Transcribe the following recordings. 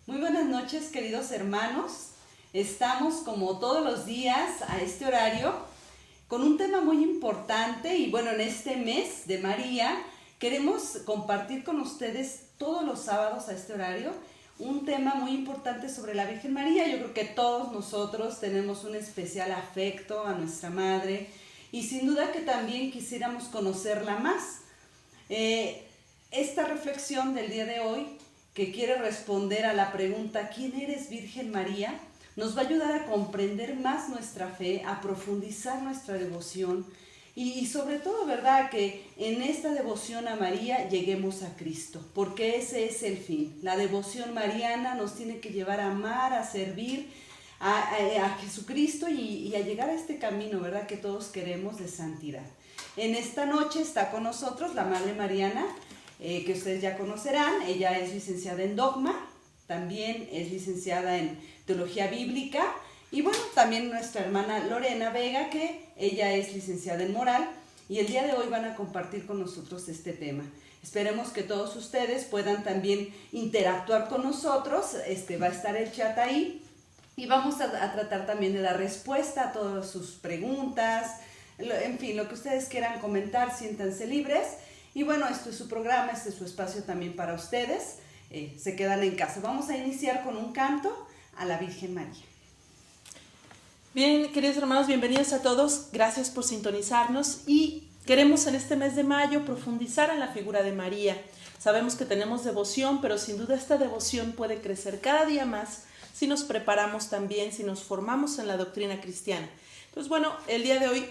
Muy buenas noches, queridos hermanos. Estamos como todos los días a este horario con un tema muy importante y bueno, en este mes de María queremos compartir con ustedes todos los sábados a este horario un tema muy importante sobre la Virgen María. Yo creo que todos nosotros tenemos un especial afecto a nuestra Madre y sin duda que también quisiéramos conocerla más. Esta reflexión del día de hoy, que quiere responder a la pregunta ¿quién eres, Virgen María?, nos va a ayudar a comprender más nuestra fe, a profundizar nuestra devoción y sobre todo, ¿verdad?, que en esta devoción a María lleguemos a Cristo, porque ese es el fin. La devoción mariana nos tiene que llevar a amar, a servir a Jesucristo y a llegar a este camino, ¿verdad?, que todos queremos de santidad. En esta noche está con nosotros la Madre Mariana, que ustedes ya conocerán. Ella es licenciada en Dogma, también es licenciada en Teología Bíblica, y bueno, también nuestra hermana Lorena Vega, que ella es licenciada en Moral, y el día de hoy van a compartir con nosotros este tema. Esperemos que todos ustedes puedan también interactuar con nosotros. Va a estar el chat ahí, y vamos a tratar también de dar respuesta a todas sus preguntas, en fin, lo que ustedes quieran comentar, siéntanse libres. Y bueno, esto es su programa, este es su espacio también para ustedes. Se quedan en casa. Vamos a iniciar con un canto a la Virgen María. Bien, queridos hermanos, bienvenidos a todos. Gracias por sintonizarnos y queremos en este mes de mayo profundizar en la figura de María. Sabemos que tenemos devoción, pero sin duda esta devoción puede crecer cada día más si nos preparamos también, si nos formamos en la doctrina cristiana. Entonces, bueno, el día de hoy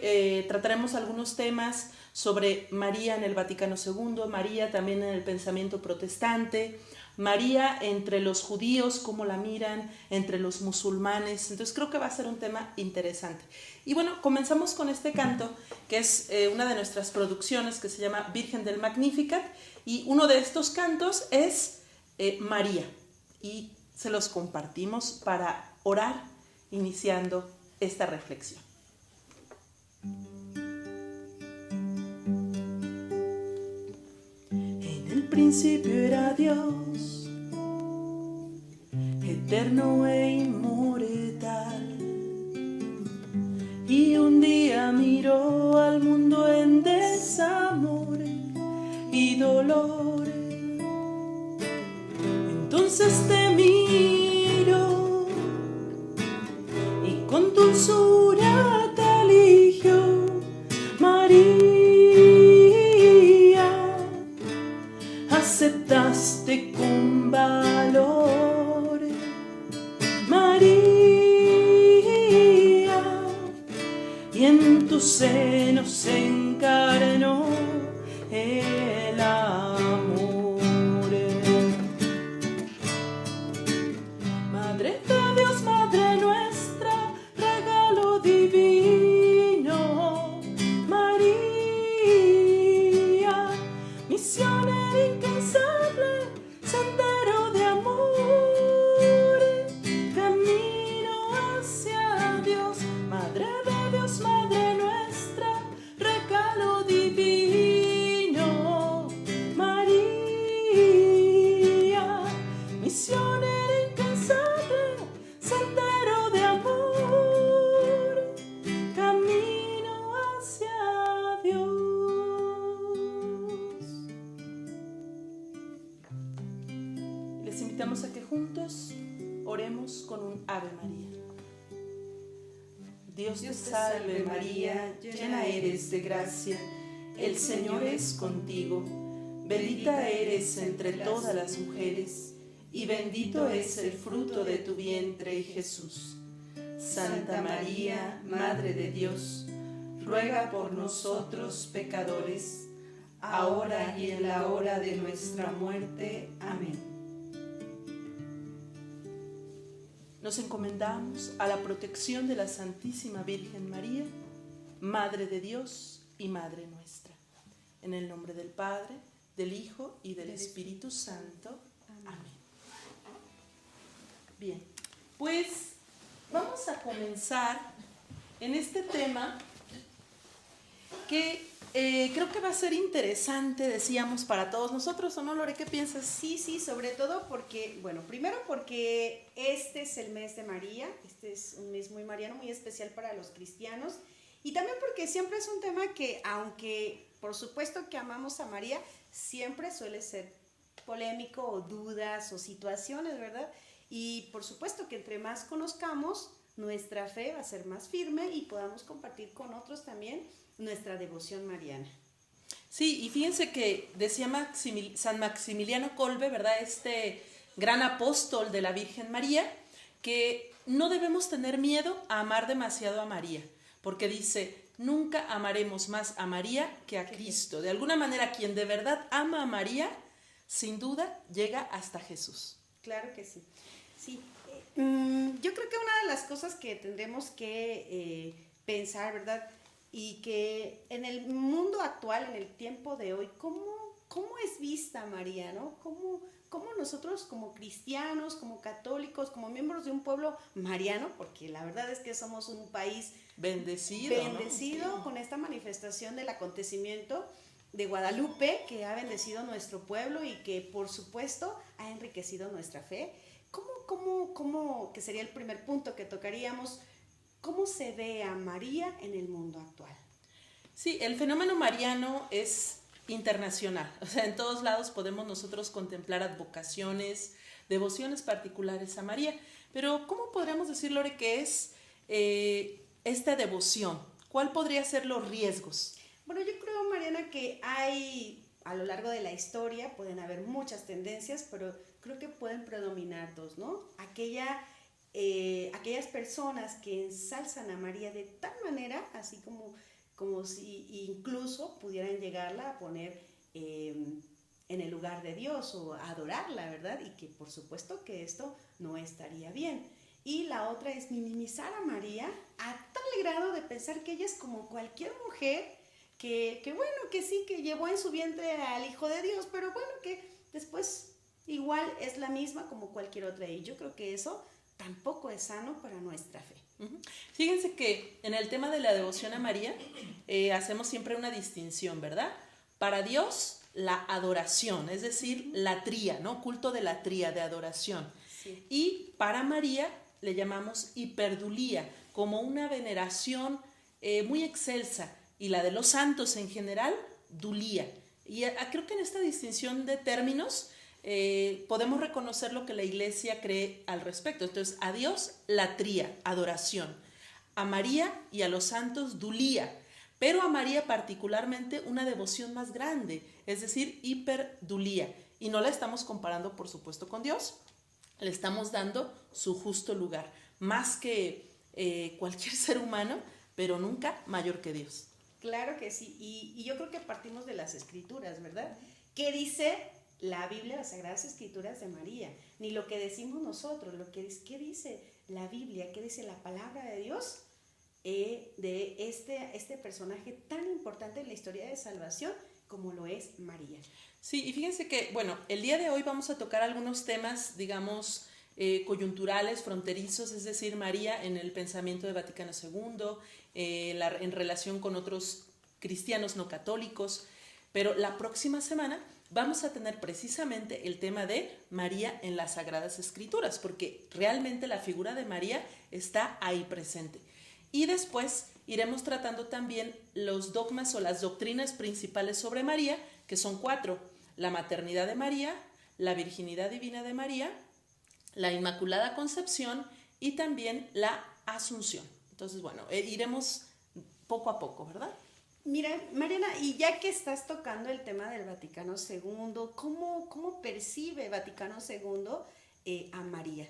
trataremos algunos temas sobre María en el Vaticano II, María también en el pensamiento protestante, María entre los judíos, cómo la miran, entre los musulmanes. Entonces creo que va a ser un tema interesante. Y bueno, comenzamos con este canto, que es una de nuestras producciones, que se llama Virgen del Magnificat, y uno de estos cantos es María, y se los compartimos para orar, iniciando esta reflexión. En el principio era Dios, eterno e inmortal, y un día miró al mundo en desamor y dolor. Entonces te miró y con dulzura te eligió, María. Aceptaste con valor, María, y en tu seno se encarnó el amor. Madre de Dios, Madre nuestra, regalo divino, María, misionera incansable, sendero de amor, camino hacia Dios. Madre de Dios, Madre nuestra, regalo divino, María, misionera incansable, sendero de amor, camino hacia Dios. Les invitamos a que juntos oremos con un Ave María. Dios te salve María, llena eres de gracia, el Señor es contigo. Bendita eres entre todas las mujeres, y bendito es el fruto de tu vientre, Jesús. Santa María, Madre de Dios, ruega por nosotros pecadores, ahora y en la hora de nuestra muerte. Amén. Nos encomendamos a la protección de la Santísima Virgen María, Madre de Dios y Madre nuestra. En el nombre del Padre, del Hijo y del Espíritu Santo. Amén. Bien, pues vamos a comenzar en este tema que Creo que va a ser interesante, decíamos, para todos nosotros, ¿o no, Lore? ¿Qué piensas? Sí, sí, sobre todo porque, bueno, primero porque este es el mes de María, este es un mes muy mariano, muy especial para los cristianos, y también porque siempre es un tema que, aunque por supuesto que amamos a María, siempre suele ser polémico o dudas o situaciones, ¿verdad? Y por supuesto que entre más conozcamos, nuestra fe va a ser más firme y podamos compartir con otros también nuestra devoción mariana. Sí, y fíjense que decía San Maximiliano Kolbe, ¿verdad? Este gran apóstol de la Virgen María, que no debemos tener miedo a amar demasiado a María, porque dice, nunca amaremos más a María que a Cristo. De alguna manera, quien de verdad ama a María, sin duda, llega hasta Jesús. Claro que sí. Sí, yo creo que una de las cosas que tendremos que pensar, ¿verdad? Y que en el mundo actual, en el tiempo de hoy, ¿cómo es vista María, ¿no? ¿Cómo nosotros como cristianos, como católicos, como miembros de un pueblo mariano, porque la verdad es que somos un país bendecido, ¿no? Sí. Con esta manifestación del acontecimiento de Guadalupe, que ha bendecido nuestro pueblo y que por supuesto ha enriquecido nuestra fe? Que sería el primer punto que tocaríamos? ¿Cómo se ve a María en el mundo actual? Sí, el fenómeno mariano es internacional. O sea, en todos lados podemos nosotros contemplar advocaciones, devociones particulares a María. Pero, ¿cómo podríamos decir, Lore, que es esta devoción? ¿Cuál podría ser los riesgos? Bueno, yo creo, Mariana, que hay, a lo largo de la historia, pueden haber muchas tendencias, pero creo que pueden predominar dos, ¿no? Aquellas personas que ensalzan a María de tal manera, así como si incluso pudieran llegarla a poner en el lugar de Dios o a adorarla, ¿verdad? Y que por supuesto que esto no estaría bien. Y la otra es minimizar a María a tal grado de pensar que ella es como cualquier mujer que bueno, que sí, que llevó en su vientre al Hijo de Dios, pero bueno, que después igual es la misma como cualquier otra. Y yo creo que eso tampoco es sano para nuestra fe. Fíjense que en el tema de la devoción a María hacemos siempre una distinción, ¿verdad? Para Dios, la adoración, es decir, la tría, ¿no? Culto de la tría, de adoración. Sí. Y para María le llamamos hiperdulía, como una veneración muy excelsa, y la de los santos en general, dulía. Y creo que en esta distinción de términos podemos reconocer lo que la Iglesia cree al respecto. Entonces, a Dios la tría, adoración. A María y a los santos, dulía. Pero a María particularmente una devoción más grande, es decir, hiperdulía. Y no la estamos comparando, por supuesto, con Dios. Le estamos dando su justo lugar, más que cualquier ser humano, pero nunca mayor que Dios. Claro que sí, y yo creo que partimos de las Escrituras, ¿verdad? ¿Qué dice la Biblia, las Sagradas Escrituras de María? Ni lo que decimos nosotros, ¿qué dice la Biblia? ¿Qué dice la palabra de Dios de este personaje tan importante en la historia de salvación como lo es María? Sí, y fíjense que, bueno, el día de hoy vamos a tocar algunos temas, digamos, coyunturales, fronterizos, es decir, María en el pensamiento de Vaticano II, en relación con otros cristianos no católicos, pero la próxima semana vamos a tener precisamente el tema de María en las Sagradas Escrituras, porque realmente la figura de María está ahí presente. Y después iremos tratando también los dogmas o las doctrinas principales sobre María, que son 4: la maternidad de María, la virginidad divina de María, la Inmaculada Concepción y también la Asunción. Entonces, bueno, iremos poco a poco, ¿verdad? Mira, Mariana, y ya que estás tocando el tema del Vaticano II, ¿cómo percibe Vaticano II a María?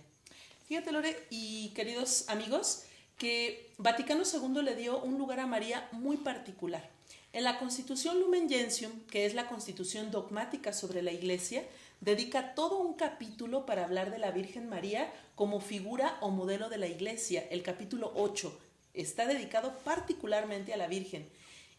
Fíjate, Lore, y queridos amigos, que Vaticano II le dio un lugar a María muy particular. En la Constitución Lumen Gentium, que es la constitución dogmática sobre la Iglesia, dedica todo un capítulo para hablar de la Virgen María como figura o modelo de la Iglesia. El capítulo 8 está dedicado particularmente a la Virgen.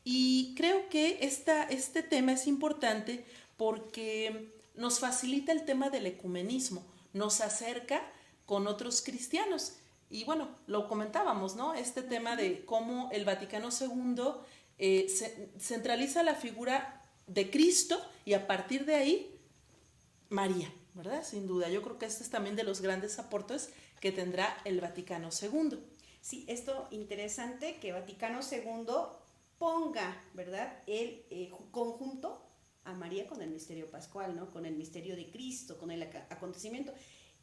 Y creo que este tema es importante porque nos facilita el tema del ecumenismo, nos acerca con otros cristianos. Y bueno, lo comentábamos, ¿no? Este tema de cómo el Vaticano II centraliza la figura de Cristo y a partir de ahí María, ¿verdad? Sin duda, yo creo que este es también de los grandes aportes que tendrá el Vaticano II. Sí, esto interesante que Vaticano II ponga, ¿verdad?, el conjunto a María con el misterio pascual, ¿no?, con el misterio de Cristo, con el acontecimiento,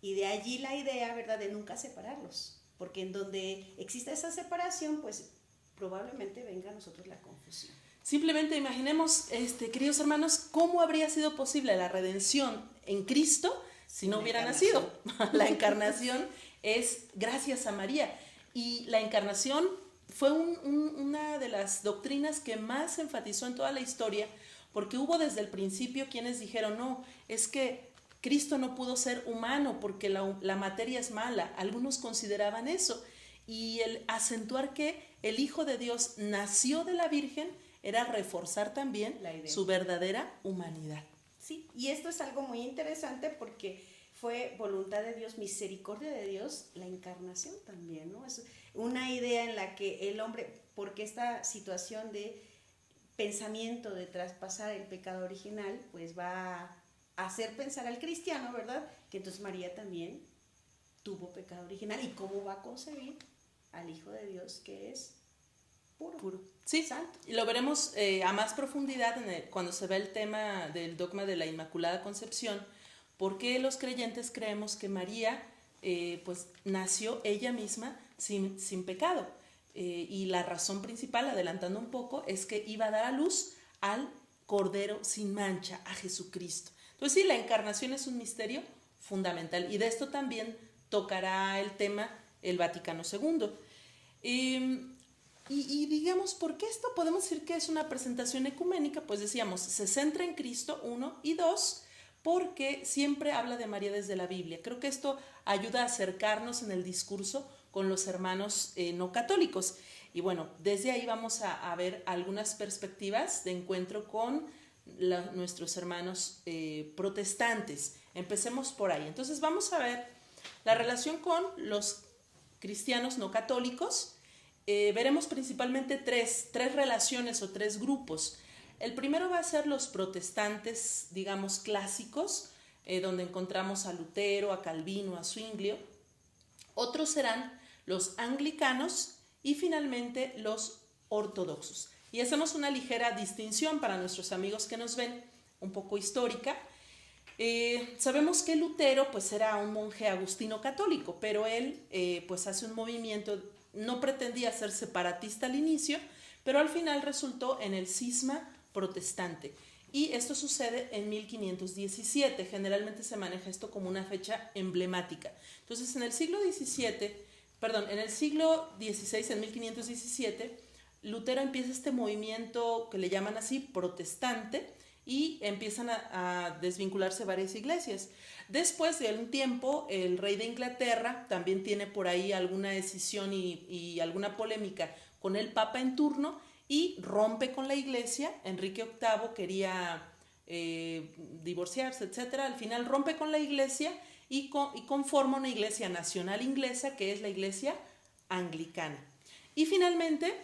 y de allí la idea, ¿verdad?, de nunca separarlos, porque en donde exista esa separación, pues probablemente venga a nosotros la confusión. Simplemente imaginemos, queridos hermanos, cómo habría sido posible la redención en Cristo si no hubiera nacido. La encarnación es gracias a María. Y la encarnación fue una de las doctrinas que más se enfatizó en toda la historia, porque hubo desde el principio quienes dijeron, no, es que Cristo no pudo ser humano porque la materia es mala. Algunos consideraban eso. Y el acentuar que el Hijo de Dios nació de la Virgen era reforzar también su verdadera humanidad. Sí, y esto es algo muy interesante porque fue voluntad de Dios, misericordia de Dios, la encarnación también, ¿no? Es una idea en la que el hombre, porque esta situación de pensamiento de traspasar el pecado original, pues va a hacer pensar al cristiano, ¿verdad?, que entonces María también tuvo pecado original, y cómo va a concebir al Hijo de Dios que es puro. Sí, santo. Y lo veremos a más profundidad cuando se ve el tema del dogma de la Inmaculada Concepción, porque los creyentes creemos que María pues nació ella misma sin pecado. Y la razón principal, adelantando un poco, es que iba a dar a luz al Cordero sin mancha, a Jesucristo. Entonces sí, la encarnación es un misterio fundamental, y de esto también tocará el tema el Vaticano II. Y digamos, ¿por qué esto podemos decir que es una presentación ecuménica? Pues decíamos, se centra en Cristo, 1, y 2, porque siempre habla de María desde la Biblia. Creo que esto ayuda a acercarnos en el discurso con los hermanos no católicos. Y bueno, desde ahí vamos a ver algunas perspectivas de encuentro con nuestros hermanos protestantes. Empecemos por ahí. Entonces vamos a ver la relación con los cristianos no católicos. Veremos principalmente tres relaciones o tres grupos. El primero va a ser los protestantes, digamos, clásicos, donde encontramos a Lutero, a Calvino, a Zwinglio. Otros serán los anglicanos y finalmente los ortodoxos. Y hacemos una ligera distinción para nuestros amigos que nos ven, un poco histórica. Sabemos que Lutero pues era un monje agustino católico, pero él pues hace un movimiento. No pretendía ser separatista al inicio, pero al final resultó en el cisma protestante. Y esto sucede en 1517. Generalmente se maneja esto como una fecha emblemática. Entonces, en el siglo XVI, en 1517, Lutero empieza este movimiento que le llaman así protestante, y empiezan a desvincularse varias iglesias. Después de un tiempo, el rey de Inglaterra también tiene por ahí alguna decisión y alguna polémica con el papa en turno, y rompe con la iglesia. Enrique VIII quería divorciarse, etc. Al final rompe con la iglesia y conforma una iglesia nacional inglesa, que es la iglesia anglicana. Y finalmente,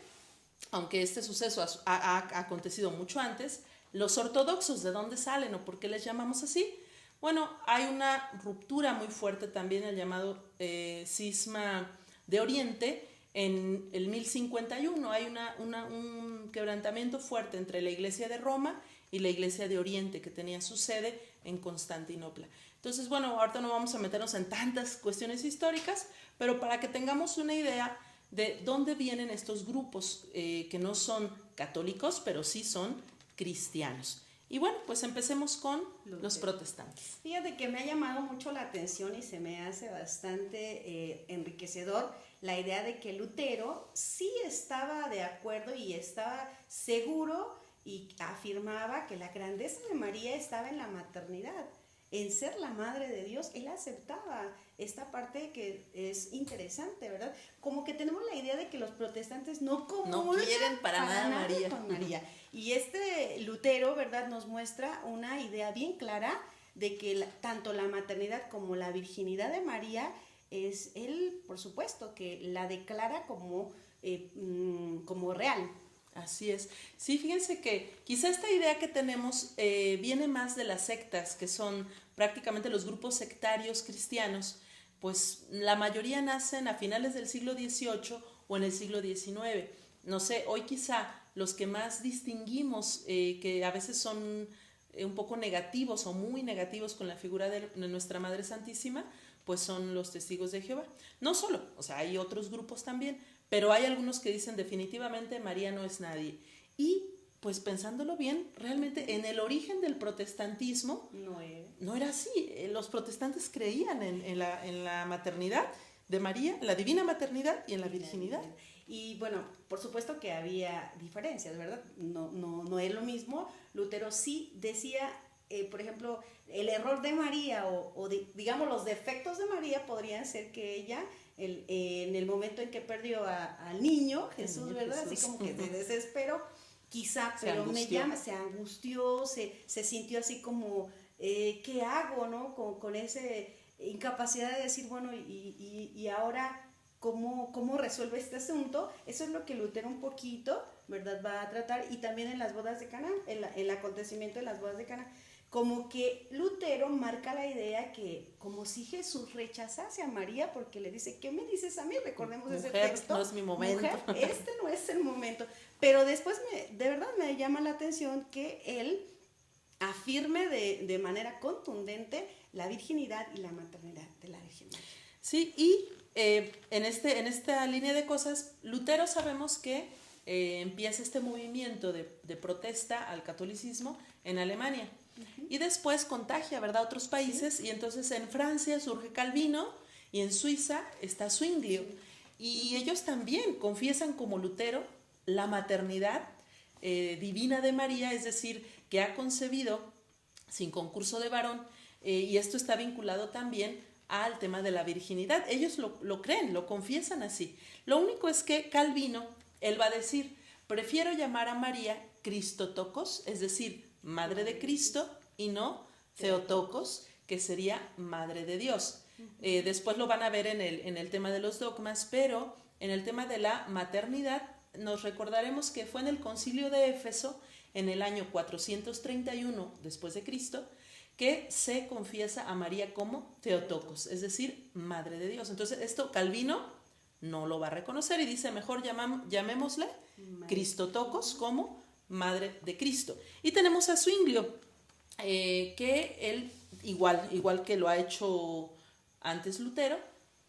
aunque este suceso ha acontecido mucho antes, los ortodoxos, ¿de dónde salen o por qué les llamamos así? Bueno, hay una ruptura muy fuerte también, el llamado cisma de Oriente. En el 1051 hay un quebrantamiento fuerte entre la Iglesia de Roma y la Iglesia de Oriente, que tenía su sede en Constantinopla. Entonces, bueno, ahorita no vamos a meternos en tantas cuestiones históricas, pero para que tengamos una idea de dónde vienen estos grupos que no son católicos, pero sí son cristianos. Y bueno, pues empecemos con los protestantes. Fíjate que me ha llamado mucho la atención y se me hace bastante enriquecedor la idea de que Lutero sí estaba de acuerdo y estaba seguro y afirmaba que la grandeza de María estaba en la maternidad, en ser la madre de Dios. Él aceptaba esta parte que es interesante, ¿verdad? Como que tenemos la idea de que los protestantes no quieren para nada María. Con María. Y Lutero, ¿verdad?, nos muestra una idea bien clara de que tanto la maternidad como la virginidad de María, él, por supuesto, que la declara como real. Así es. Sí, fíjense que quizá esta idea que tenemos viene más de las sectas, que son prácticamente los grupos sectarios cristianos, pues la mayoría nacen a finales del siglo XVIII o en el siglo XIX. No sé, hoy quizá los que más distinguimos, que a veces son un poco negativos o muy negativos con la figura de nuestra Madre Santísima, pues son los Testigos de Jehová. No solo, o sea, hay otros grupos también, pero hay algunos que dicen definitivamente María no es nadie. Y pues pensándolo bien, realmente en el origen del protestantismo no era así. Los protestantes creían en la maternidad de María, en la divina maternidad y en la virginidad. Y bueno, por supuesto que había diferencias, ¿verdad? No es lo mismo. Lutero sí decía, por ejemplo, el error de María digamos los defectos de María podrían ser que ella, en el momento en que perdió al niño, Jesús, ¿verdad? Jesús. Así como que se desesperó, quizá, pero se angustió, se sintió así como, ¿qué hago, no? Con esa incapacidad de decir, bueno, y ahora... ¿Cómo resuelve este asunto? Eso es lo que Lutero un poquito, ¿verdad?, va a tratar, y también en las bodas de Caná, el acontecimiento de las bodas de Caná. Como que Lutero marca la idea que como si Jesús rechazase a María porque le dice, ¿qué me dices a mí? Recordemos mujer, ese texto. No es mi momento. Mujer, este no es el momento. Pero después de verdad me llama la atención que él afirme de manera contundente la virginidad y la maternidad de la Virgen María. Sí, y en esta línea de cosas, Lutero sabemos que empieza este movimiento de protesta al catolicismo en Alemania. Uh-huh. Y después contagia, ¿verdad?, a otros países. Sí. Y entonces en Francia surge Calvino y en Suiza está Zwinglio. Sí. Y ellos también confiesan como Lutero la maternidad divina de María, es decir, que ha concebido sin concurso de varón, y esto está vinculado también al tema de la virginidad. Ellos lo creen, lo confiesan así. Lo único es que Calvino, él va a decir, prefiero llamar a María Cristotokos, es decir, Madre de Cristo, y no Theotokos, que sería Madre de Dios. Después lo van a ver en el tema de los dogmas, pero en el tema de la maternidad nos recordaremos que fue en el concilio de Éfeso, en el año 431 después de Cristo, que se confiesa a María como Theotokos, es decir, Madre de Dios. Entonces esto Calvino no lo va a reconocer y dice, mejor llamémosle Cristotokos como Madre de Cristo. Y tenemos a Zwinglio, que él, igual que lo ha hecho antes Lutero,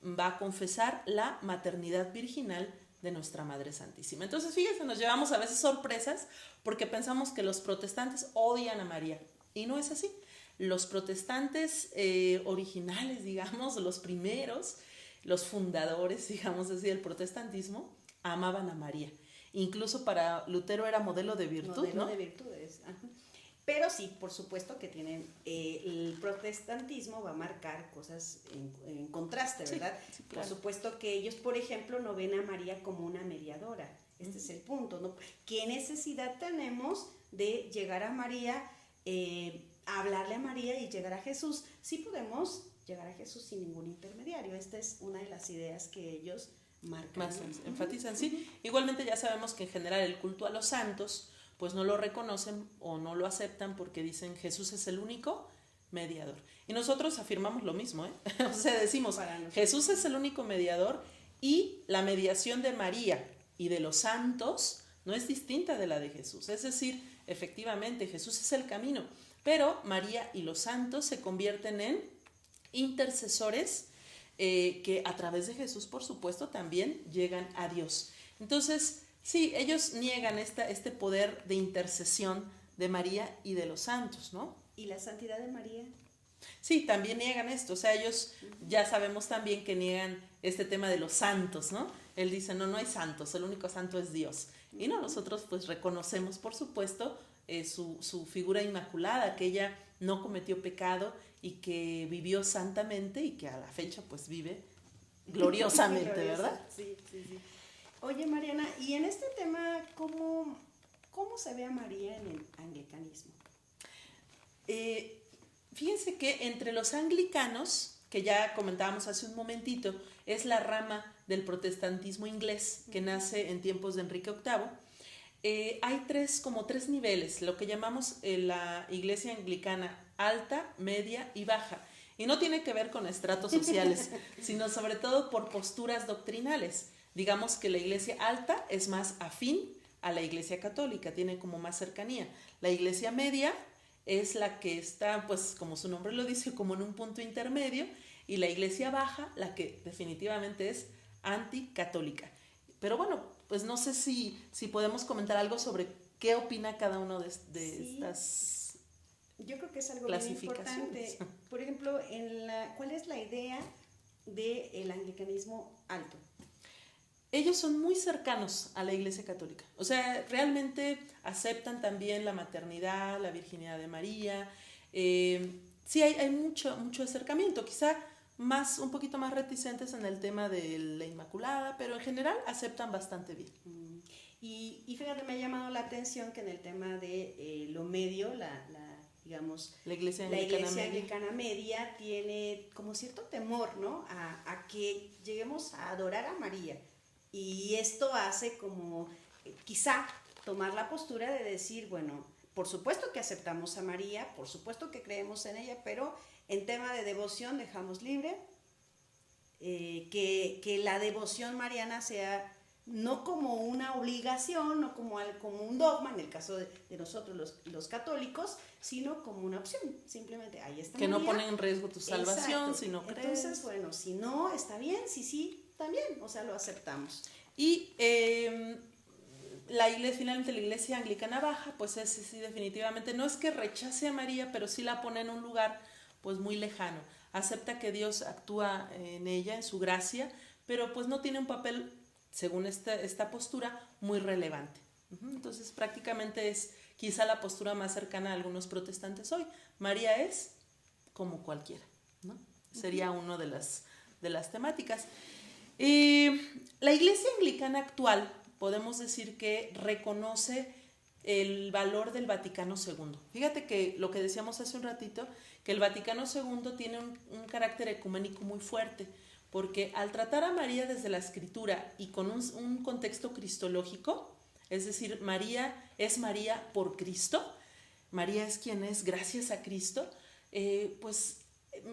va a confesar la maternidad virginal de nuestra Madre Santísima. Entonces, fíjense, nos llevamos a veces sorpresas porque pensamos que los protestantes odian a María, y no es así. Los protestantes originales, digamos, los primeros, los fundadores, digamos así, del protestantismo, amaban a María. Incluso para Lutero era modelo de virtud, modelo, ¿no? De virtudes. Ajá. Pero sí, por supuesto que tienen, el protestantismo va a marcar cosas en contraste, ¿verdad? Sí, claro. Por supuesto que ellos, por ejemplo, no ven a María como una mediadora. Este es el punto, ¿no? ¿Qué necesidad tenemos de llegar a María, hablarle a María y llegar a Jesús? Sí podemos llegar a Jesús sin ningún intermediario. Esta es una de las ideas que ellos marcan. Más enfatizan, sí. Igualmente ya sabemos que en general el culto a los santos pues no lo reconocen o no lo aceptan porque dicen Jesús es el único mediador. Y nosotros afirmamos lo mismo, o sea, decimos Jesús es el único mediador y la mediación de María y de los santos no es distinta de la de Jesús. Es decir, efectivamente Jesús es el camino, pero María y los santos se convierten en intercesores que a través de Jesús, por supuesto, también llegan a Dios. Entonces, sí, ellos niegan este poder de intercesión de María y de los santos, ¿no? ¿Y la santidad de María? Sí, también niegan esto. O sea, ellos ya sabemos también que niegan este tema de los santos, ¿no? Él dice, no hay santos, el único santo es Dios. Y no, nosotros pues reconocemos, por supuesto, su figura inmaculada, que ella no cometió pecado y que vivió santamente y que a la fecha pues vive gloriosamente, ¿verdad? Sí. Oye, Mariana, y en este tema, ¿cómo se ve a María en el anglicanismo? Fíjense que entre los anglicanos, que ya comentábamos hace un momentito, es la rama del protestantismo inglés que nace en tiempos de Enrique VIII. Hay como tres niveles, lo que llamamos la iglesia anglicana alta, media y baja. Y no tiene que ver con estratos sociales, sino sobre todo por posturas doctrinales. Digamos que la iglesia alta es más afín a la iglesia católica, tiene como más cercanía. La iglesia media es la que está, pues como su nombre lo dice, como en un punto intermedio, y la iglesia baja, la que definitivamente es anticatólica. Pero bueno, pues no sé si podemos comentar algo sobre qué opina cada uno de Sí, estas yo creo que es algo bien importante. Por ejemplo, ¿cuál es la idea del anglicanismo alto? Ellos son muy cercanos a la Iglesia Católica. O sea, realmente aceptan también la maternidad, la virginidad de María. Sí, hay mucho acercamiento. Quizá un poquito más reticentes en el tema de la Inmaculada, pero en general aceptan bastante bien. Y fíjate, me ha llamado la atención que en el tema de lo medio, digamos, la iglesia anglicana media tiene como cierto temor, ¿no? A que lleguemos a adorar a María. Y esto hace como quizá tomar la postura de decir, bueno, por supuesto que aceptamos a María, por supuesto que creemos en ella, pero en tema de devoción dejamos libre que la devoción mariana sea no como una obligación, no como un dogma, en el caso de nosotros los católicos, sino como una opción. Simplemente ahí está que María. No pone en riesgo tu salvación. Exacto. Si no crees. Entonces, bueno, si no, está bien, sí, también, o sea, lo aceptamos. Y finalmente la iglesia anglicana baja, pues sí, definitivamente, no es que rechace a María, pero sí la pone en un lugar pues muy lejano. Acepta que Dios actúa en ella, en su gracia, pero pues no tiene un papel, según esta postura, muy relevante. Entonces prácticamente es quizá la postura más cercana a algunos protestantes hoy. María es como cualquiera, ¿no? Sería una de las temáticas. La iglesia anglicana actual podemos decir que reconoce el valor del Vaticano II. Fíjate que lo que decíamos hace un ratito, que el Vaticano II tiene un carácter ecuménico muy fuerte, porque al tratar a María desde la Escritura y con un contexto cristológico, es decir, María es María por Cristo, María es quien es gracias a Cristo, pues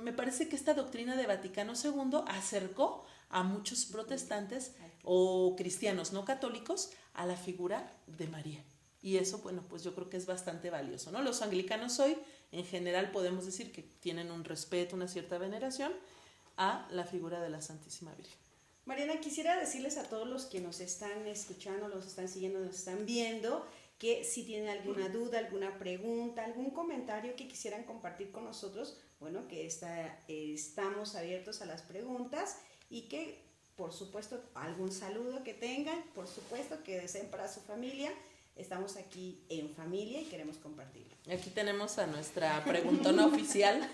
me parece que esta doctrina de Vaticano II acercó a muchos protestantes o cristianos no católicos a la figura de María. Y eso, bueno, pues yo creo que es bastante valioso, ¿no? Los anglicanos hoy, en general, podemos decir que tienen un respeto, una cierta veneración a la figura de la Santísima Virgen. Mariana, quisiera decirles a todos los que nos están escuchando, los están siguiendo, nos están viendo, que si tienen alguna duda, alguna pregunta, algún comentario que quisieran compartir con nosotros, bueno, que estamos abiertos a las preguntas y que, por supuesto, algún saludo que tengan, por supuesto, que deseen para su familia. Estamos aquí en familia y queremos compartirlo. Aquí tenemos a nuestra preguntona oficial,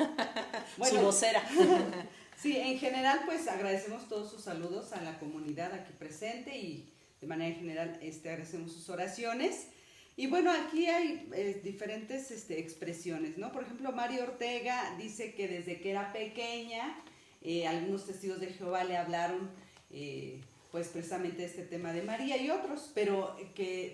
bueno, su vocera. Sí, en general, pues agradecemos todos sus saludos a la comunidad aquí presente y de manera general agradecemos sus oraciones. Y bueno, aquí hay diferentes expresiones, ¿no? Por ejemplo, Mario Ortega dice que desde que era pequeña, algunos testigos de Jehová le hablaron pues precisamente este tema de María y otros, pero que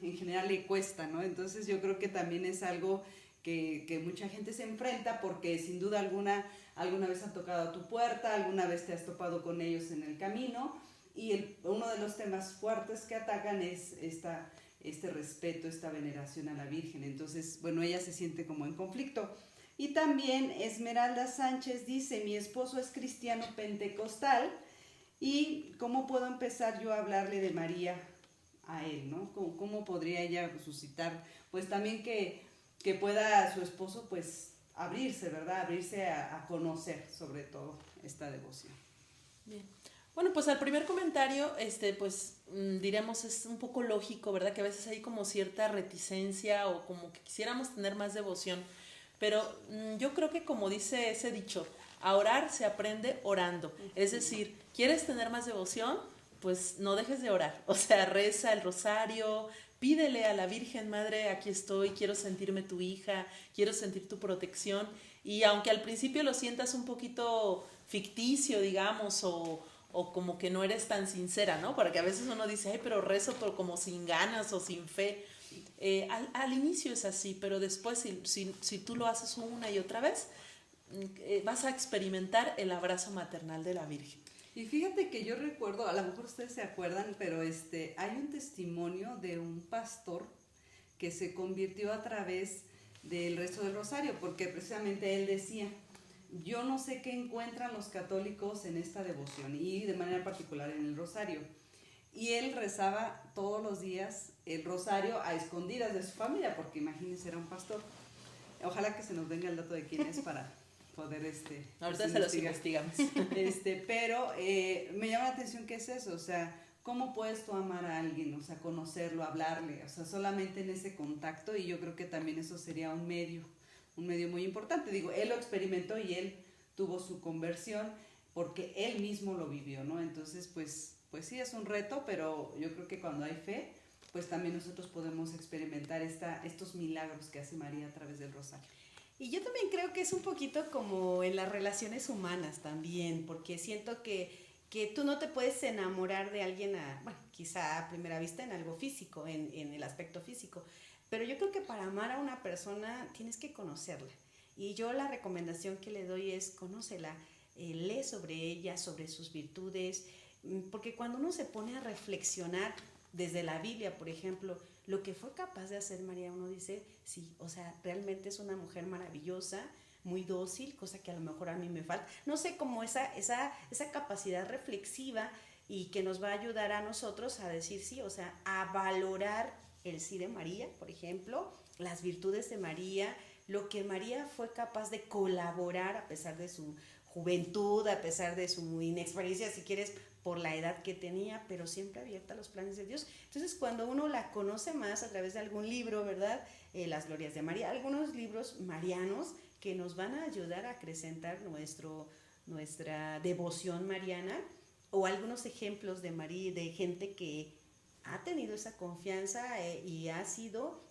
en general le cuesta, ¿no? Entonces yo creo que también es algo que mucha gente se enfrenta porque sin duda alguna vez han tocado a tu puerta, alguna vez te has topado con ellos en el camino y uno de los temas fuertes que atacan es este respeto, esta veneración a la Virgen. Entonces, bueno, ella se siente como en conflicto. Y también Esmeralda Sánchez dice, mi esposo es cristiano pentecostal, ¿y cómo puedo empezar yo a hablarle de María a él, ¿no? ¿Cómo podría ella suscitar? Pues también que pueda su esposo pues abrirse, ¿verdad? Abrirse a conocer sobre todo esta devoción. Bien. Bueno, pues al primer comentario, pues diremos es un poco lógico, ¿verdad? Que a veces hay como cierta reticencia o como que quisiéramos tener más devoción. Pero yo creo que como dice ese dicho, a orar se aprende orando. Es decir, ¿quieres tener más devoción? Pues no dejes de orar. O sea, reza el rosario, pídele a la Virgen Madre, aquí estoy, quiero sentirme tu hija, quiero sentir tu protección. Y aunque al principio lo sientas un poquito ficticio, digamos, o o como que no eres tan sincera, ¿no? Porque a veces uno dice, ay, pero rezo, pero como sin ganas o sin fe. Al inicio es así, pero después si tú lo haces una y otra vez, vas a experimentar el abrazo maternal de la Virgen. Y fíjate que yo recuerdo, a lo mejor ustedes se acuerdan, pero hay un testimonio de un pastor que se convirtió a través del rezo del rosario, porque precisamente él decía, yo no sé qué encuentran los católicos en esta devoción y de manera particular en el rosario. Y él rezaba todos los días el rosario a escondidas de su familia, porque imagínense, era un pastor. Ojalá que se nos venga el dato de quién es para poder ahorita se los investigamos. Pero me llama la atención qué es eso, o sea, ¿cómo puedes tú amar a alguien? O sea, conocerlo, hablarle, o sea, solamente en ese contacto, y yo creo que también eso sería un medio muy importante. Digo, él lo experimentó y él tuvo su conversión porque él mismo lo vivió, ¿no? Entonces, pues sí es un reto, pero yo creo que cuando hay fe, pues también nosotros podemos experimentar estos milagros que hace María a través del rosario. Y yo también creo que es un poquito como en las relaciones humanas también, porque siento que tú no te puedes enamorar de alguien, quizá a primera vista en algo físico, en el aspecto físico, pero yo creo que para amar a una persona tienes que conocerla. Y yo la recomendación que le doy es conócela, lee sobre ella, sobre sus virtudes, porque cuando uno se pone a reflexionar desde la Biblia, por ejemplo, lo que fue capaz de hacer María, uno dice, sí, o sea, realmente es una mujer maravillosa, muy dócil, cosa que a lo mejor a mí me falta. No sé, como esa capacidad reflexiva y que nos va a ayudar a nosotros a decir sí, o sea, a valorar el sí de María, por ejemplo, las virtudes de María, lo que María fue capaz de colaborar a pesar de su juventud, a pesar de su inexperiencia, si quieres, por la edad que tenía, pero siempre abierta a los planes de Dios. Entonces, cuando uno la conoce más a través de algún libro, ¿verdad? Las Glorias de María, algunos libros marianos que nos van a ayudar a acrecentar nuestra devoción mariana, o algunos ejemplos de María, de gente que ha tenido esa confianza y ha sido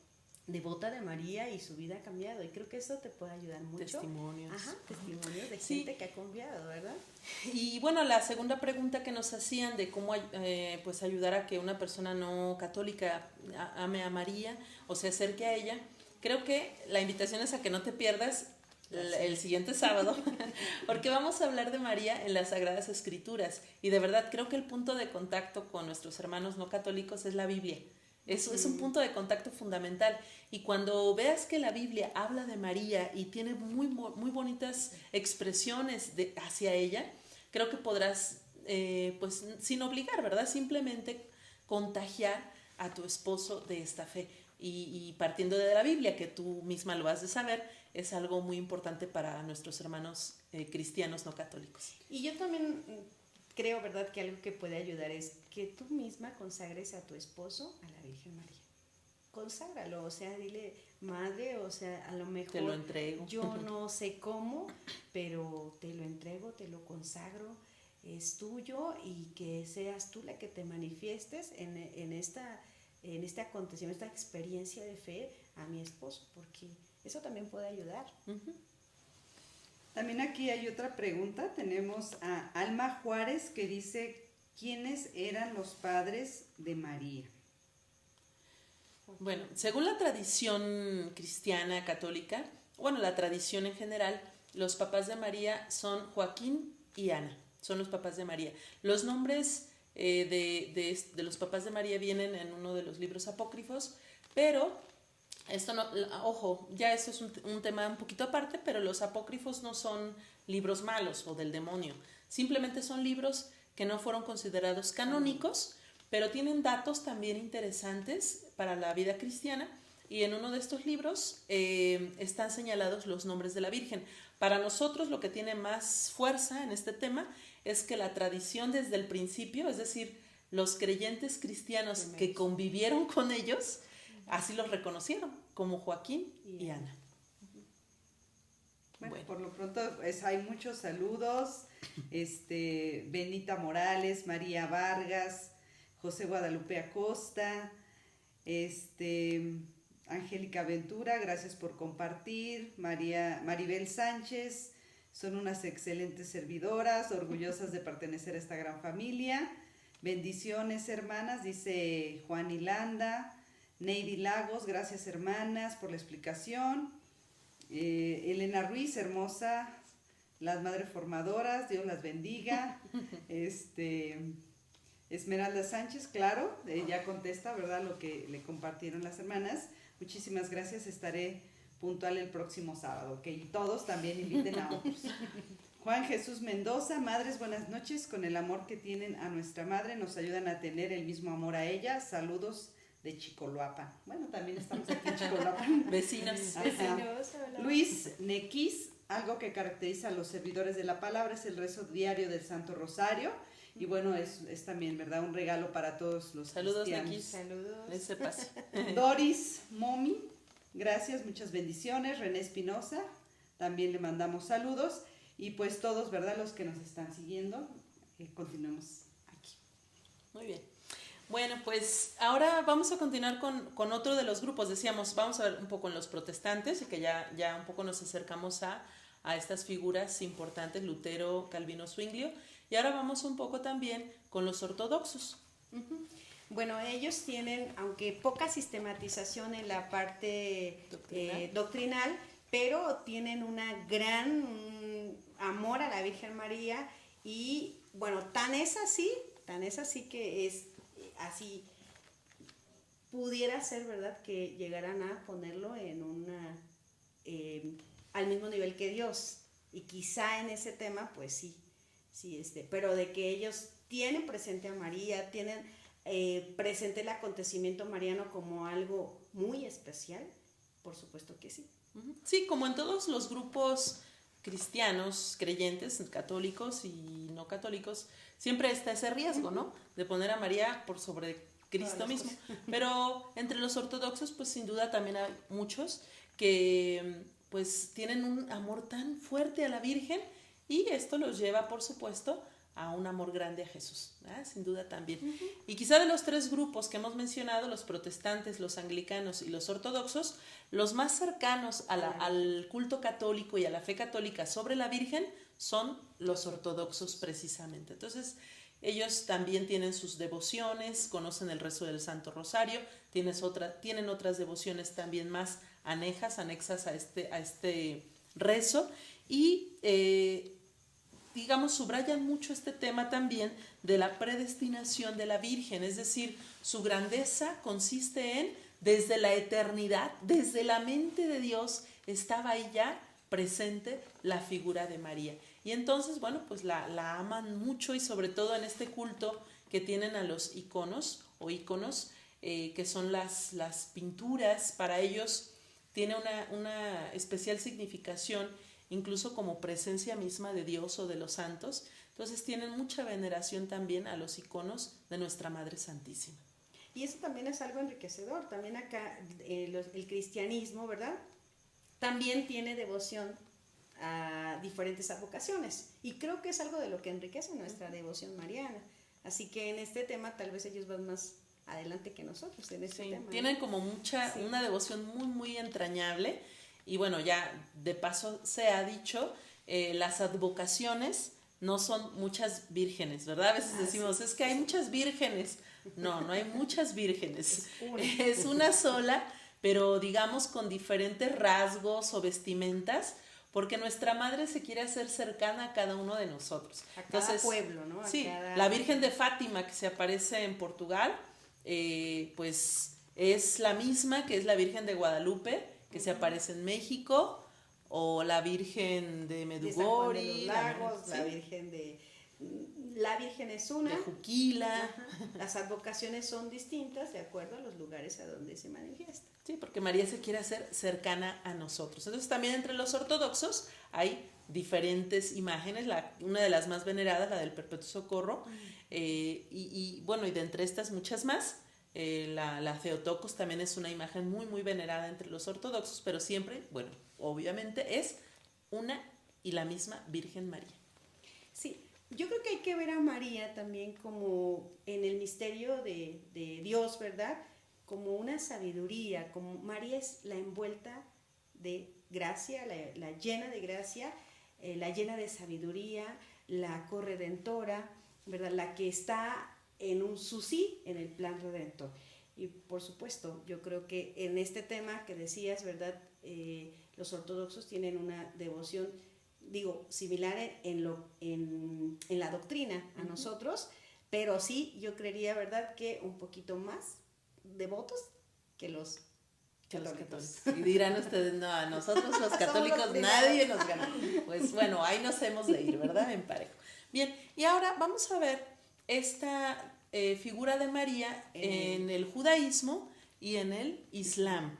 devota de María y su vida ha cambiado, y creo que eso te puede ayudar mucho. Testimonios. Ajá, testimonios de Sí. gente que ha cambiado, ¿verdad? Y bueno, la segunda pregunta que nos hacían de cómo pues ayudar a que una persona no católica ame a María o se acerque a ella, creo que la invitación es a que no te pierdas el siguiente sábado, porque vamos a hablar de María en las Sagradas Escrituras, y de verdad creo que el punto de contacto con nuestros hermanos no católicos es la Biblia. Eso es un punto de contacto fundamental, y cuando veas que la Biblia habla de María y tiene muy, muy bonitas expresiones hacia ella, creo que podrás, pues sin obligar, ¿verdad? Simplemente contagiar a tu esposo de esta fe, y partiendo de la Biblia, que tú misma lo has de saber, es algo muy importante para nuestros hermanos cristianos no católicos. Y yo también creo, ¿verdad?, que algo que puede ayudar es que tú misma consagres a tu esposo a la Virgen María. Conságralo, o sea, dile, madre, o sea, a lo mejor te lo entrego. Yo no sé cómo, pero te lo entrego, te lo consagro, es tuyo, y que seas tú la que te manifiestes en este acontecimiento, esta experiencia de fe a mi esposo, porque eso también puede ayudar. Uh-huh. También aquí hay otra pregunta. Tenemos a Alma Juárez que dice, ¿quiénes eran los padres de María? Bueno, según la tradición cristiana católica, bueno, la tradición en general, los papás de María son Joaquín y Ana, son los papás de María. Los nombres de los papás de María vienen en uno de los libros apócrifos, pero esto no, ojo, ya eso es un tema un poquito aparte, pero los apócrifos no son libros malos o del demonio, simplemente son libros que no fueron considerados canónicos, pero tienen datos también interesantes para la vida cristiana, y en uno de estos libros están señalados los nombres de la Virgen. Para nosotros lo que tiene más fuerza en este tema es que la tradición desde el principio, es decir, los creyentes cristianos que convivieron con ellos, así los reconocieron, como Joaquín y Ana. Bueno, por lo pronto hay muchos saludos. Benita Morales, María Vargas, José Guadalupe Acosta, Angélica Ventura, gracias por compartir. Maribel Sánchez, son unas excelentes servidoras, orgullosas de pertenecer a esta gran familia. Bendiciones, hermanas, dice Juan Hilanda. Neidy Lagos, gracias, hermanas, por la explicación. Elena Ruiz, hermosa, las madres formadoras, Dios las bendiga. Esmeralda Sánchez, claro, ya contesta, ¿verdad?, lo que le compartieron las hermanas. Muchísimas gracias, estaré puntual el próximo sábado, ¿ok? Y todos también inviten a otros. Juan Jesús Mendoza, madres, buenas noches. Con el amor que tienen a nuestra madre, nos ayudan a tener el mismo amor a ella. Saludos de Chicoloapan. Bueno, también estamos aquí en Chicoloapan. Vecinos. Luis Nequis, algo que caracteriza a los servidores de la palabra es el rezo diario del Santo Rosario. Y bueno, es también, ¿verdad?, un regalo para todos los saludos, cristianos. Nequis. Saludos. Ese pase. Doris Momi, gracias, muchas bendiciones. René Espinosa, también le mandamos saludos. Y pues todos, ¿verdad?, los que nos están siguiendo, continuemos aquí. Muy bien. Bueno, pues ahora vamos a continuar con otro de los grupos. Decíamos, vamos a ver un poco en los protestantes, y que ya un poco nos acercamos a estas figuras importantes, Lutero, Calvino, Zwinglio. Y ahora vamos un poco también con los ortodoxos. Bueno, ellos tienen, aunque poca sistematización en la parte doctrinal, pero tienen una gran amor a la Virgen María. Y bueno, tan es así que es así, pudiera ser, ¿verdad?, que llegaran a ponerlo en al mismo nivel que Dios. Y quizá en ese tema, pues sí, pero de que ellos tienen presente a María, tienen presente el acontecimiento mariano como algo muy especial, por supuesto que sí. Sí, como en todos los grupos cristianos, creyentes, católicos y no católicos, siempre está ese riesgo, ¿no?, de poner a María por sobre Cristo mismo. Pero entre los ortodoxos, pues sin duda también hay muchos que pues tienen un amor tan fuerte a la Virgen, y esto los lleva, por supuesto, a un amor grande a Jesús, ¿verdad? Sin duda también. Y quizá de los tres grupos que hemos mencionado, los protestantes, los anglicanos y los ortodoxos, los más cercanos al culto católico y a la fe católica sobre la Virgen son los ortodoxos precisamente. Entonces, ellos también tienen sus devociones, conocen el rezo del Santo Rosario, tienen otras devociones también más anexas a este rezo, y digamos, subrayan mucho este tema también de la predestinación de la Virgen, es decir, su grandeza consiste en, desde la eternidad, desde la mente de Dios, estaba ahí ya presente la figura de María. Y entonces, bueno, pues la aman mucho, y sobre todo en este culto que tienen a los iconos o íconos, que son las pinturas. Para ellos tiene una especial significación, incluso como presencia misma de Dios o de los santos. Entonces tienen mucha veneración también a los iconos de nuestra Madre Santísima. Y eso también es algo enriquecedor. También acá el cristianismo, ¿verdad?, también tiene devoción a diferentes advocaciones. Y creo que es algo de lo que enriquece nuestra devoción mariana. Así que en este tema tal vez ellos van más adelante que nosotros en este tema. Tienen como una devoción muy, muy entrañable. Y bueno, ya de paso se ha dicho, las advocaciones no son muchas vírgenes, ¿verdad? A veces decimos, es que hay muchas vírgenes. No hay muchas vírgenes. Es una sola, pero digamos con diferentes rasgos o vestimentas, porque nuestra Madre se quiere hacer cercana a cada uno de nosotros. A cada pueblo, ¿no? La Virgen de Fátima, que se aparece en Portugal, pues es la misma que es la Virgen de Guadalupe, que se aparece en México, o la Virgen de Medjugorje, la Virgen es una, de Juquila. Las advocaciones son distintas de acuerdo a los lugares a donde se manifiesta. Sí, porque María se quiere hacer cercana a nosotros. Entonces también entre los ortodoxos hay diferentes imágenes, una de las más veneradas, la del Perpetuo Socorro, y bueno, y de entre estas muchas más. La Theotokos también es una imagen muy, muy venerada entre los ortodoxos, pero siempre, bueno, obviamente es una y la misma Virgen María. Sí, yo creo que hay que ver a María también como en el misterio de Dios, ¿verdad? Como una sabiduría, como María es la envuelta de gracia, la llena de gracia, la llena de sabiduría, la corredentora, ¿verdad? La que está en un su sí en el plan redentor. Y por supuesto, yo creo que en este tema que decías, ¿verdad? Los ortodoxos tienen una devoción, digo, similar en la doctrina a nosotros, pero sí, yo creería, ¿verdad?, que un poquito más devotos que los católicos. Y dirán ustedes, no, a nosotros los católicos nadie nos gana. Pues bueno, ahí nos hemos de ir, ¿verdad? En parejo. Bien, y ahora vamos a ver esta figura de María en el judaísmo y en el islam.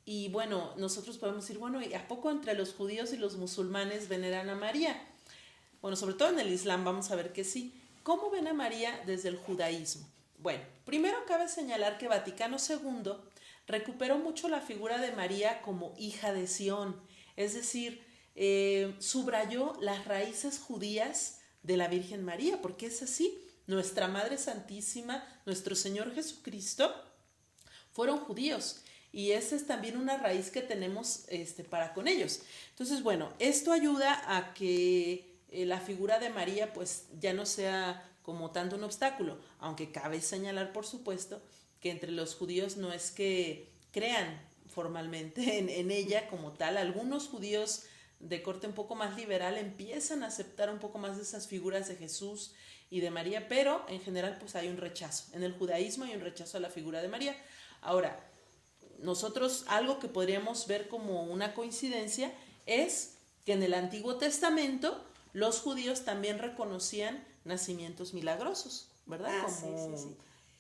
Y bueno, nosotros podemos decir, bueno, ¿y a poco entre los judíos y los musulmanes veneran a María? Bueno, sobre todo en el islam vamos a ver que sí. ¿Cómo ven a María desde el judaísmo? Bueno, primero cabe señalar que Vaticano II recuperó mucho la figura de María como hija de Sión, es decir, subrayó las raíces judías de la Virgen María, porque es así, nuestra Madre Santísima, nuestro Señor Jesucristo, fueron judíos, y esa es también una raíz que tenemos para con ellos. Entonces, bueno, esto ayuda a que la figura de María pues ya no sea como tanto un obstáculo, aunque cabe señalar, por supuesto, que entre los judíos no es que crean formalmente en ella como tal. Algunos judíos de corte un poco más liberal empiezan a aceptar un poco más de esas figuras de Jesús y de María, pero en general pues hay un rechazo. En el judaísmo hay un rechazo a la figura de María. Ahora, nosotros algo que podríamos ver como una coincidencia es que en el Antiguo Testamento los judíos también reconocían nacimientos milagrosos, ¿verdad? Como sí.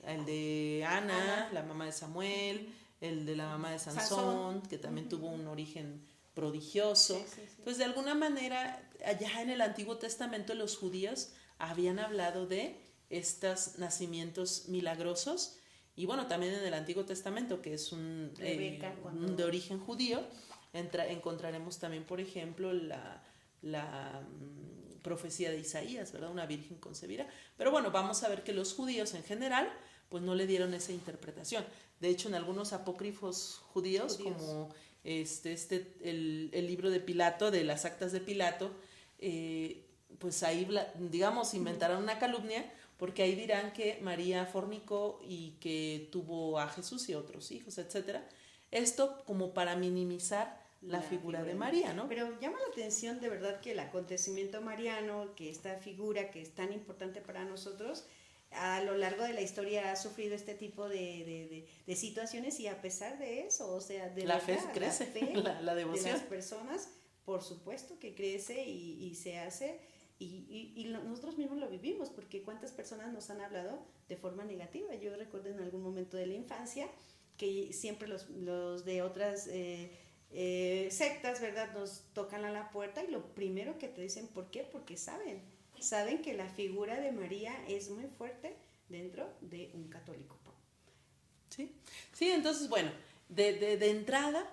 El de Ana, la mamá de Samuel, el de la mamá de Sansón, que también tuvo un origen prodigioso. Sí. Entonces, de alguna manera, allá en el Antiguo Testamento los judíos habían hablado de estos nacimientos milagrosos. Y bueno, también en el Antiguo Testamento, que es un de origen judío, encontraremos también, por ejemplo, la profecía de Isaías, ¿verdad? Una virgen concebirá. Pero bueno, vamos a ver que los judíos en general pues no le dieron esa interpretación. De hecho, en algunos apócrifos judíos. Como el libro de Pilato, de las actas de Pilato, pues ahí, digamos, inventaron una calumnia, porque ahí dirán que María fornicó y que tuvo a Jesús y otros hijos, etcétera. Esto como para minimizar la figura de María, ¿no? Pero llama la atención de verdad que el acontecimiento mariano, que esta figura que es tan importante para nosotros, a lo largo de la historia ha sufrido este tipo de situaciones, y a pesar de eso, o sea, de la fe crece, la devoción de las personas, por supuesto que crece y se hace, y nosotros mismos lo vivimos, porque cuántas personas nos han hablado de forma negativa. Yo recuerdo en algún momento de la infancia que siempre los de otras sectas, ¿verdad?, nos tocan a la puerta, y lo primero que te dicen, ¿por qué? Porque saben que la figura de María es muy fuerte dentro de un católico. Sí, entonces, bueno, de entrada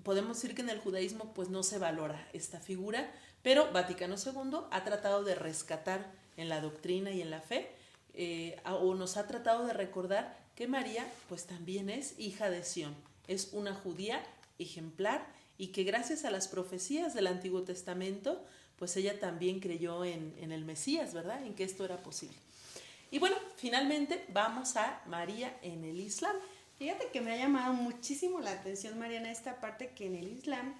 podemos decir que en el judaísmo pues no se valora esta figura, pero Vaticano II ha tratado de rescatar en la doctrina y en la fe, o nos ha tratado de recordar que María pues también es hija de Sión, es una judía ejemplar, y que gracias a las profecías del Antiguo Testamento pues ella también creyó en el Mesías, ¿verdad?, en que esto era posible. Y bueno, finalmente vamos a María en el Islam. Fíjate que me ha llamado muchísimo la atención, Mariana, esta parte que en el Islam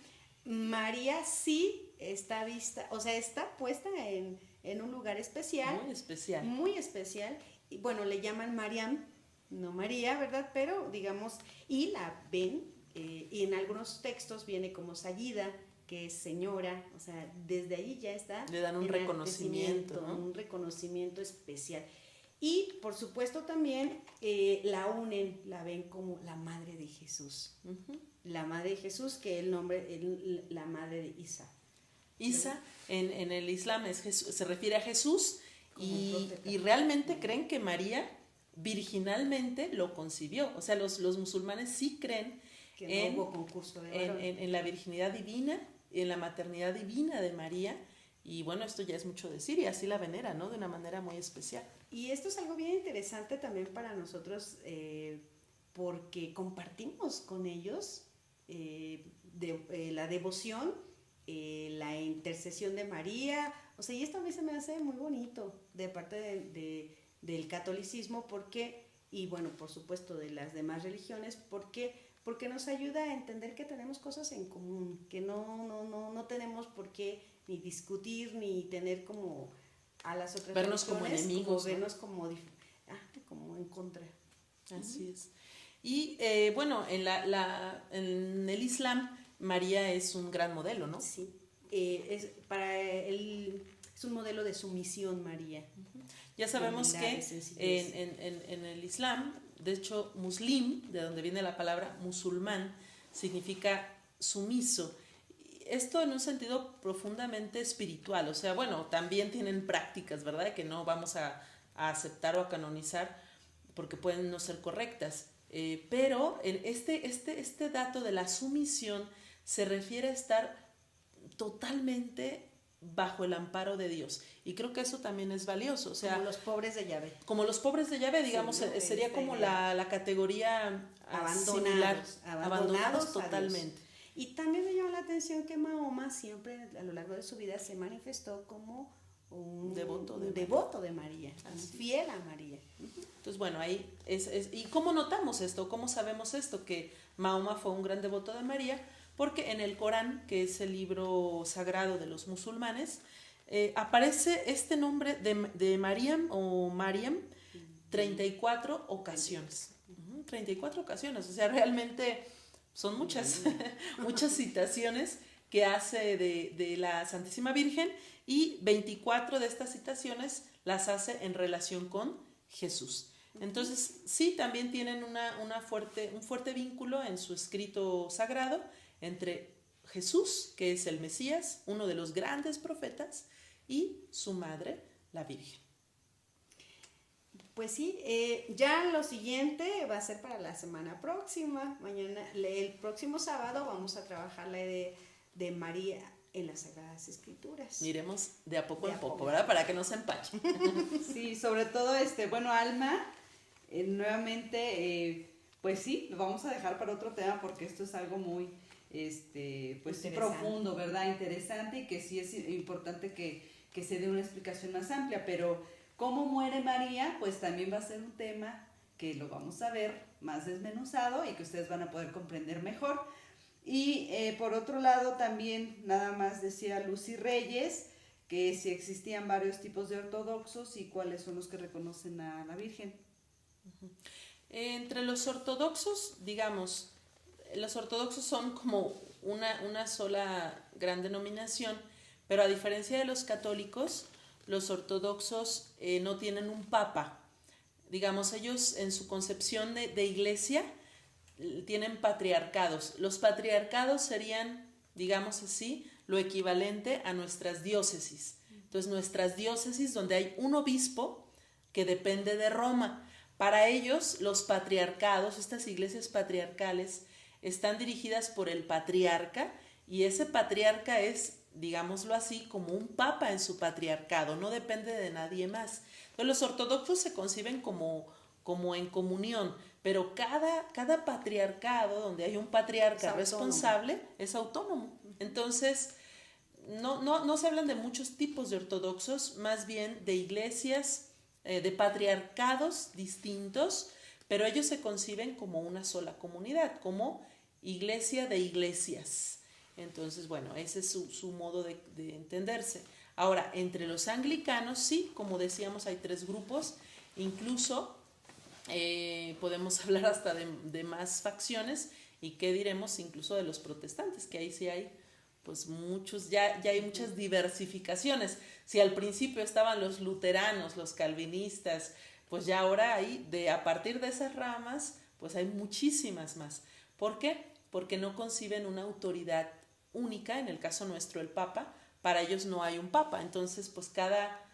María sí está vista, o sea, está puesta en un lugar especial. Muy especial. Muy especial. Y bueno, le llaman Mariam, no María, ¿verdad? Pero digamos, y la ven, y en algunos textos viene como Sayida, que es señora, o sea, desde ahí ya está. Le dan un reconocimiento, ¿no? Un reconocimiento especial. Y por supuesto también la unen, la ven como la madre de Jesús. Uh-huh. La madre de Jesús, que el nombre, la madre de Isa. Isa en el Islam es Jesús, se refiere a Jesús, y realmente creen que María virginalmente lo concibió. O sea, los musulmanes sí creen que no hubo concurso de varón. En la virginidad divina, en la maternidad divina de María. Y bueno, esto ya es mucho decir, y así la venera, ¿no?, de una manera muy especial. Y esto es algo bien interesante también para nosotros, porque compartimos con ellos la devoción la intercesión de María, o sea, y esto a mí se me hace muy bonito de parte del catolicismo, porque, y bueno, por supuesto de las demás religiones, porque nos ayuda a entender que tenemos cosas en común, que no tenemos por qué ni discutir, ni tener como a las otras vernos como enemigos, como vernos como en contra. Así es. Y bueno, en el Islam, María es un gran modelo, ¿no? Sí, es un modelo de sumisión, María. Ya sabemos que en el Islam, de hecho, muslim, de donde viene la palabra musulmán, significa sumiso. Esto en un sentido profundamente espiritual, o sea, bueno, también tienen prácticas, ¿verdad? Que no vamos a aceptar o a canonizar porque pueden no ser correctas. Pero este dato de la sumisión se refiere a estar totalmente bajo el amparo de Dios. Y creo que eso también es valioso. O sea, como los pobres de Yahvé. Como los pobres de Yahvé, digamos, sí, ¿no? Sería como la categoría abandonados totalmente. Y también me llama la atención que Mahoma siempre a lo largo de su vida se manifestó como un devoto de María, fiel a María. Entonces, bueno, ahí ¿y cómo notamos esto? ¿Cómo sabemos esto? Que Mahoma fue un gran devoto de María, porque en el Corán, que es el libro sagrado de los musulmanes, aparece este nombre de Mariam o Mariam 34 ocasiones. 34 ocasiones, o sea, realmente son muchas citaciones que hace de la Santísima Virgen, y 24 de estas citaciones las hace en relación con Jesús. Entonces, sí, también tienen un fuerte vínculo en su escrito sagrado entre Jesús, que es el Mesías, uno de los grandes profetas, y su madre, la Virgen. Pues sí, ya lo siguiente va a ser para la semana próxima. El próximo sábado vamos a trabajar la idea de María en las Sagradas Escrituras. Iremos de a poco en poco, ¿verdad? Para que no se empache. Sí, sobre todo bueno, Alma, nuevamente, pues sí, lo vamos a dejar para otro tema, porque esto es algo muy, pues sí, profundo, ¿verdad? Interesante, y que sí es importante que se dé una explicación más amplia, pero cómo muere María, pues también va a ser un tema que lo vamos a ver más desmenuzado y que ustedes van a poder comprender mejor. Y por otro lado también nada más decía Lucy Reyes que si existían varios tipos de ortodoxos y cuáles son los que reconocen a la Virgen. Entre los ortodoxos, digamos, los ortodoxos son como una sola gran denominación, pero a diferencia de los católicos, los ortodoxos no tienen un papa. Digamos, ellos en su concepción de iglesia tienen patriarcados. Los patriarcados serían, digamos así, lo equivalente a nuestras diócesis. Entonces, nuestras diócesis donde hay un obispo que depende de Roma. Para ellos, los patriarcados, estas iglesias patriarcales, están dirigidas por el patriarca, y ese patriarca es, digámoslo así, como un papa en su patriarcado, no depende de nadie más. Entonces, los ortodoxos se conciben como en comunión, pero cada patriarcado donde hay un patriarca responsable es autónomo. Entonces, no se hablan de muchos tipos de ortodoxos, más bien de iglesias, de patriarcados distintos, pero ellos se conciben como una sola comunidad, como iglesia de iglesias. Entonces, bueno, ese es su modo de entenderse. Ahora, entre los anglicanos, sí, como decíamos, hay 3 grupos, incluso podemos hablar hasta de más facciones, y qué diremos incluso de los protestantes, que ahí sí hay pues muchos, ya hay muchas diversificaciones. Si al principio estaban los luteranos, los calvinistas, pues ya ahora a partir de esas ramas, pues hay muchísimas más. ¿Por qué? Porque no conciben una autoridad única, en el caso nuestro el Papa. Para ellos no hay un Papa, entonces pues cada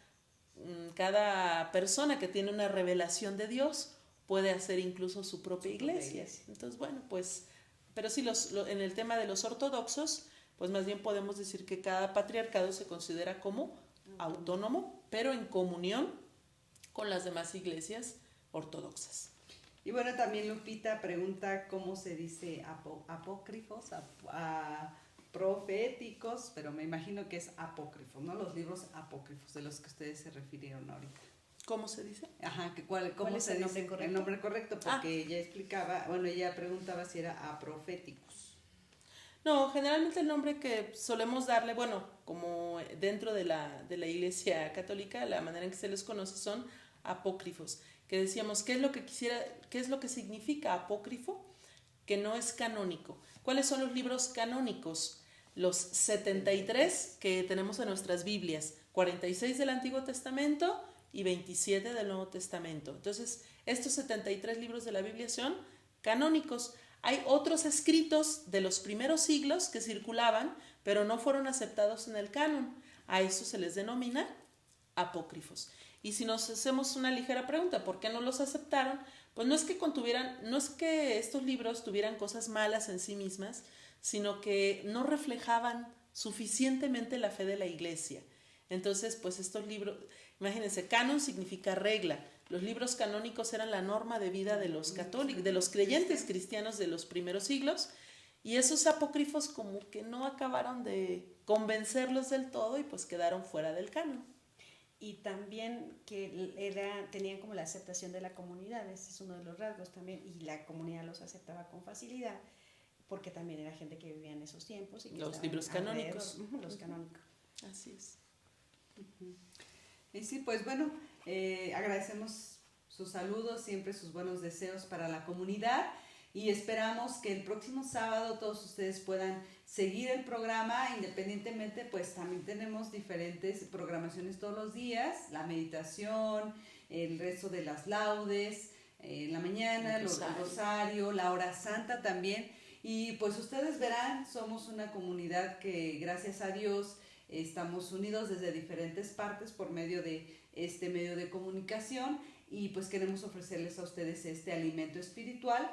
persona que tiene una revelación de Dios puede hacer incluso su propia iglesia. Entonces, bueno, pues, pero sí, en el tema de los ortodoxos, pues más bien podemos decir que cada patriarcado se considera como autónomo, pero en comunión con las demás iglesias ortodoxas. Y bueno, también Lupita pregunta cómo se dice apócrifos, proféticos, pero me imagino que es apócrifos, ¿no? Los libros apócrifos de los que ustedes se refirieron ahorita. ¿Cómo se dice? Ajá, ¿cómo es se el nombre dice? correcto? El nombre correcto, porque ella explicaba, bueno, ella preguntaba si era aproféticos. No, generalmente el nombre que solemos darle, bueno, como dentro de la Iglesia Católica, la manera en que se les conoce son apócrifos, que decíamos, qué es lo que significa apócrifo? Que no es canónico. ¿Cuáles son los libros canónicos? Los 73 que tenemos en nuestras Biblias, 46 del Antiguo Testamento y 27 del Nuevo Testamento. Entonces, estos 73 libros de la Biblia son canónicos. Hay otros escritos de los primeros siglos que circulaban, pero no fueron aceptados en el canon. A eso se les denomina apócrifos. Y si nos hacemos una ligera pregunta, ¿por qué no los aceptaron? Pues no es que estos libros tuvieran cosas malas en sí mismas, sino que no reflejaban suficientemente la fe de la Iglesia. Entonces, pues estos libros, imagínense, canon significa regla. Los libros canónicos eran la norma de vida de los católicos, de los creyentes cristianos de los primeros siglos, y esos apócrifos como que no acabaron de convencerlos del todo y pues quedaron fuera del canon. Y también que tenían como la aceptación de la comunidad, ese es uno de los rasgos también, y la comunidad los aceptaba con facilidad, porque también era gente que vivía en esos tiempos. Y que los libros canónicos. Los canónicos. Así es. Y sí, pues bueno, agradecemos sus saludos, siempre sus buenos deseos para la comunidad y esperamos que el próximo sábado todos ustedes puedan seguir el programa, independientemente pues también tenemos diferentes programaciones todos los días, la meditación, el resto de las laudes, la mañana, el rosario, la hora santa también, y pues ustedes verán, somos una comunidad que gracias a Dios estamos unidos desde diferentes partes por medio de este medio de comunicación y pues queremos ofrecerles a ustedes este alimento espiritual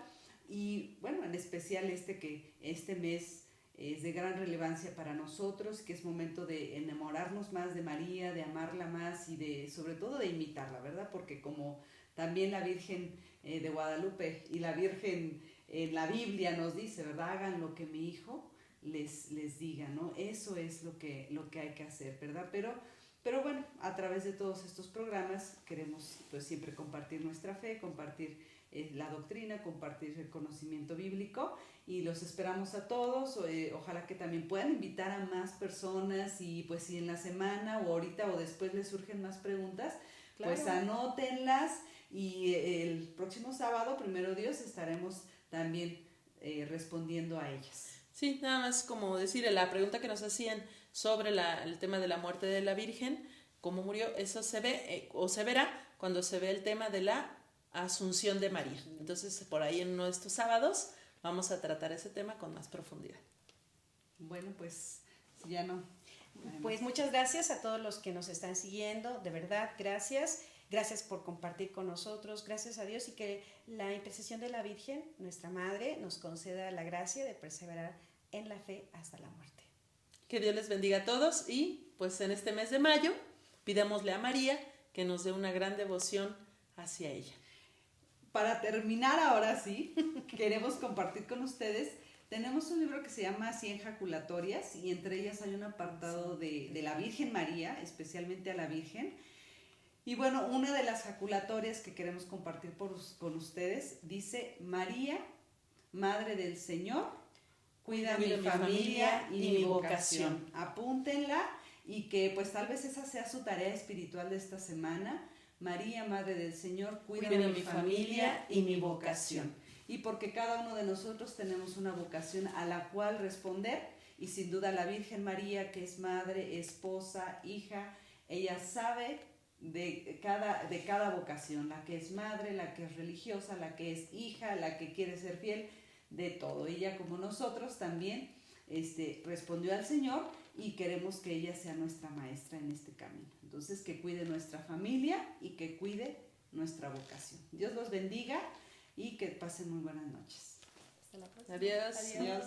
y bueno, en especial que este mes es de gran relevancia para nosotros, que es momento de enamorarnos más de María, de amarla más y sobre todo de imitarla, ¿verdad? Porque como también la Virgen de Guadalupe y la Virgen en la Biblia nos dice, ¿verdad? Hagan lo que mi hijo les diga, ¿no? Eso es lo que hay que hacer, ¿verdad? Pero bueno, a través de todos estos programas queremos pues siempre compartir nuestra fe, compartir la doctrina, compartir el conocimiento bíblico y los esperamos a todos, ojalá que también puedan invitar a más personas y pues si en la semana o ahorita o después les surgen más preguntas, claro, pues anótenlas y el próximo sábado, primero Dios, estaremos también respondiendo a ellas. Sí, nada más como decir, la pregunta que nos hacían sobre el tema de la muerte de la Virgen, cómo murió, eso se ve o se verá cuando se ve el tema de la Asunción de María. Entonces, por ahí en uno de estos sábados vamos a tratar ese tema con más profundidad. Bueno, pues ya no. Pues muchas gracias a todos los que nos están siguiendo, de verdad, gracias. Gracias por compartir con nosotros, gracias a Dios y que la intercesión de la Virgen, nuestra Madre, nos conceda la gracia de perseverar en la fe hasta la muerte. Que Dios les bendiga a todos y pues en este mes de mayo pidámosle a María que nos dé una gran devoción hacia ella. Para terminar ahora sí, queremos compartir con ustedes, tenemos un libro que se llama 100 jaculatorias y entre ellas hay un apartado de la Virgen María, especialmente a la Virgen. Y bueno, una de las jaculatorias que queremos compartir con ustedes dice: María, Madre del Señor, cuida mi familia y mi vocación. Apúntenla y que pues tal vez esa sea su tarea espiritual de esta semana. María, Madre del Señor, cuida mi familia y mi vocación. Y porque cada uno de nosotros tenemos una vocación a la cual responder y sin duda la Virgen María, que es madre, esposa, hija, ella sabe de cada vocación, la que es madre, la que es religiosa, la que es hija, la que quiere ser fiel, de todo. Ella como nosotros también respondió al Señor y queremos que ella sea nuestra maestra en este camino. Entonces que cuide nuestra familia y que cuide nuestra vocación. Dios los bendiga y que pasen muy buenas noches. Hasta la próxima. Adiós. Adiós.